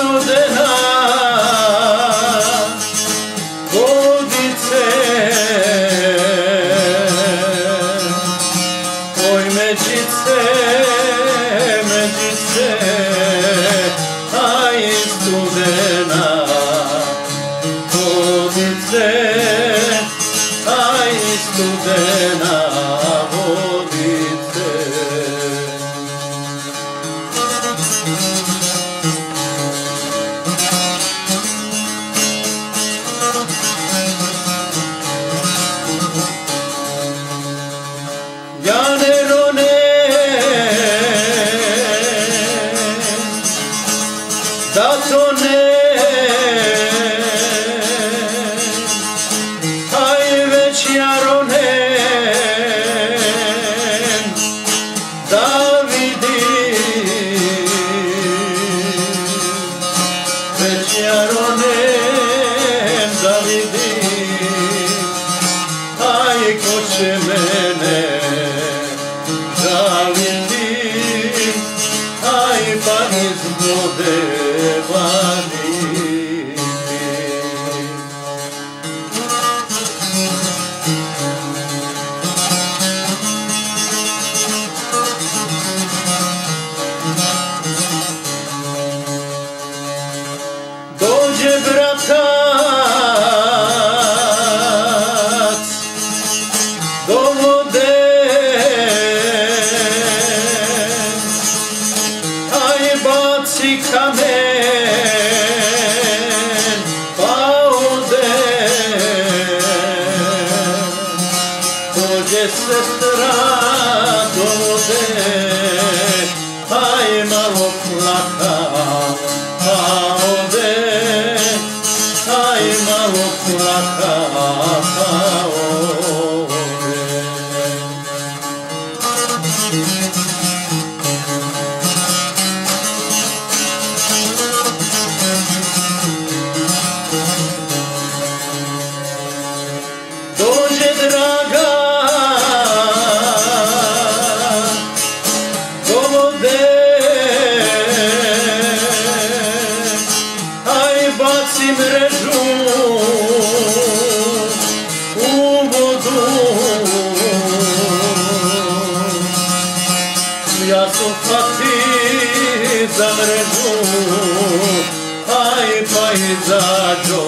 studena vodice, oj Međice, Međice, aj studena vodice, aj studena vodice. Janerone da tone, aj već jarone da vidi, već jarone da vidi, aj ko će mene žaliti, aj pa iz vode vaditi. Dođe bratac do vode, aj baci kamen pa ode. Dođe sestra do vode, aj malo plaka pa ode, aj malo plaka pa ode. Dođe draga do vode, aj baci mrežu u vodu. Ja sam fati za mrežu, aj pa izađo